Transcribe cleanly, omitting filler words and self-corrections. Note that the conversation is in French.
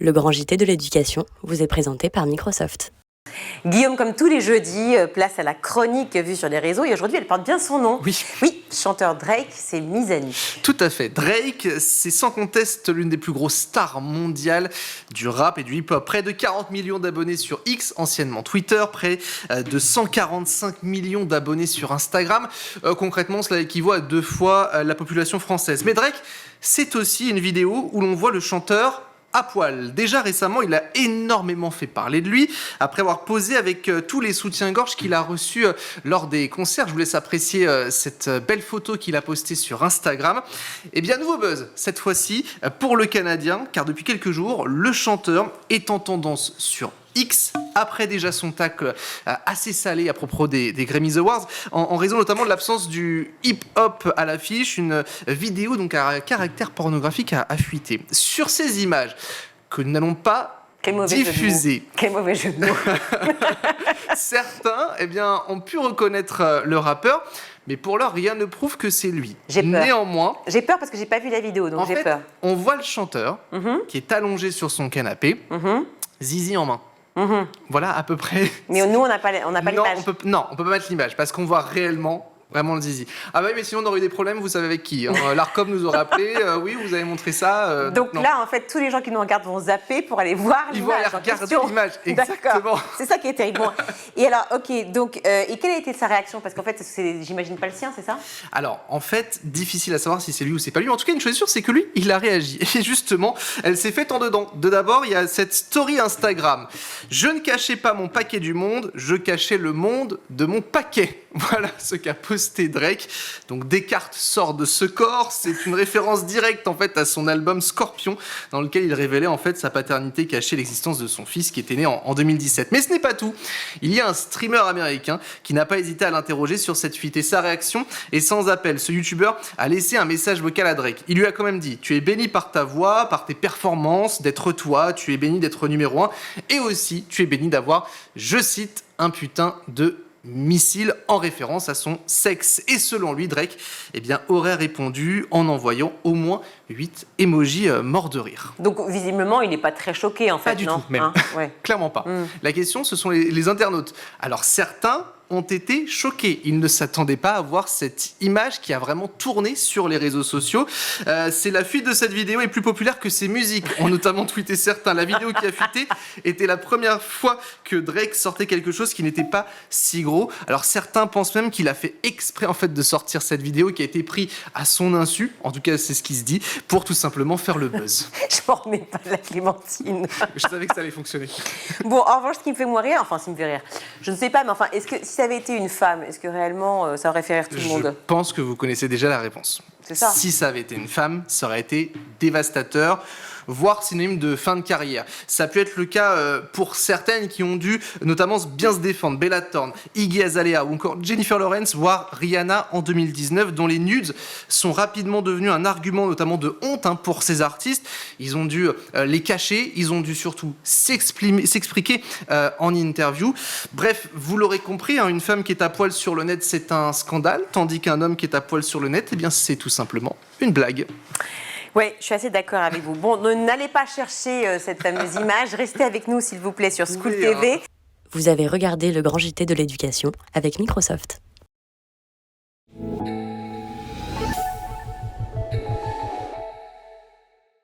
Le grand JT de l'éducation vous est présenté par Microsoft. Guillaume, comme tous les jeudis, place à la chronique vue sur les réseaux. Et aujourd'hui, elle porte bien son nom. Oui, chanteur Drake s'est mis à nu. Tout à fait. Drake, c'est sans conteste l'une des plus grosses stars mondiales du rap et du hip-hop. Près de 40 millions d'abonnés sur X, anciennement Twitter. Près de 145 millions d'abonnés sur Instagram. Concrètement, cela équivaut à 2 fois la population française. Mais Drake, c'est aussi une vidéo où l'on voit le chanteur à poil. Déjà récemment, il a énormément fait parler de lui après avoir posé avec tous les soutiens-gorge qu'il a reçus lors des concerts. Je vous laisse apprécier cette belle photo qu'il a postée sur Instagram. Et bien, nouveau buzz, cette fois-ci, pour le Canadien, car depuis quelques jours, le chanteur est en tendance sur X, après déjà son tacle assez salé à propos des Grammy Awards, en raison notamment de l'absence du hip-hop à l'affiche, une vidéo donc à caractère pornographique a fuité. Sur ces images que nous n'allons pas diffuser. Quel mauvais jeu de mots. Certains ont pu reconnaître le rappeur, mais pour l'heure, rien ne prouve que c'est lui. J'ai peur. Néanmoins, j'ai peur parce que j'ai pas vu la vidéo, donc j'ai peur. On voit le chanteur qui est allongé sur son canapé, zizi en main. Voilà à peu près. Mais nous, on n'a pas l'image. Non, on peut pas mettre l'image parce qu'on voit réellement le zizi. Ah bah oui, mais sinon on aurait eu des problèmes, vous savez avec qui. L'Arcom nous aurait appelé, oui, vous avez montré ça. Donc là, en fait, tous les gens qui nous regardent vont zapper pour aller voir l'image. Ils vont aller regarder l'image, exactement. D'accord. C'est ça qui est terrible. Bon. Et alors, ok, donc, et quelle a été sa réaction? Parce qu'en fait, j'imagine pas le sien, c'est ça? Alors, en fait, difficile à savoir si c'est lui ou c'est pas lui. En tout cas, une chose est sûre, c'est que lui, il a réagi. Et justement, elle s'est faite en dedans. De d'abord, il y a cette story Instagram. Je ne cachais pas mon paquet du monde, je cachais le monde de mon paquet. Voilà ce qu'a posté Drake. Donc Descartes sort de ce corps. C'est une référence directe en fait à son album Scorpion, dans lequel il révélait en fait sa paternité cachée, l'existence de son fils qui était né en 2017. Mais ce n'est pas tout. Il y a un streamer américain qui n'a pas hésité à l'interroger sur cette fuite et sa réaction est sans appel. Ce youtubeur a laissé un message vocal à Drake. Il lui a quand même dit: tu es béni par ta voix, par tes performances, d'être toi, tu es béni d'être numéro 1 et aussi tu es béni d'avoir, je cite, un putain de missile, en référence à son sexe. Et selon lui, Drake aurait répondu en envoyant au moins 8 emojis morts de rire. Donc visiblement, il n'est pas très choqué en fait. Pas du tout, même. Clairement pas. La question, ce sont les internautes. Alors certains ont été choqués. Ils ne s'attendaient pas à voir cette image qui a vraiment tourné sur les réseaux sociaux. C'est la fuite de cette vidéo est plus populaire que ses musiques, ont notamment tweeté certains. La vidéo qui a fuité était la première fois que Drake sortait quelque chose qui n'était pas si gros. Alors certains pensent même qu'il a fait exprès en fait de sortir cette vidéo qui a été prise à son insu, en tout cas c'est ce qui se dit, pour tout simplement faire le buzz. Je m'en remets pas de la Clémentine. Je savais que ça allait fonctionner. Bon, en revanche, ce qui me fait moins rire, enfin, ce qui me fait rire, je ne sais pas, mais enfin, est-ce que si ça avait été une femme, est-ce que réellement ça aurait fait rire tout le monde? Je pense que vous connaissez déjà la réponse. C'est ça. Si ça avait été une femme, ça aurait été dévastateur, voire synonyme de fin de carrière. Ça a pu être le cas pour certaines qui ont dû notamment bien se défendre. Bella Thorne, Iggy Azalea ou encore Jennifer Lawrence, voire Rihanna en 2019, dont les nudes sont rapidement devenus un argument notamment de honte pour ces artistes. Ils ont dû les cacher, ils ont dû surtout s'expliquer en interview. Bref, vous l'aurez compris, une femme qui est à poil sur le net, c'est un scandale, tandis qu'un homme qui est à poil sur le net, c'est tout simplement une blague. Oui, je suis assez d'accord avec vous. Bon, n'allez pas chercher cette fameuse image. Restez avec nous, s'il vous plaît, sur School TV. Vous avez regardé le grand JT de l'éducation avec Microsoft.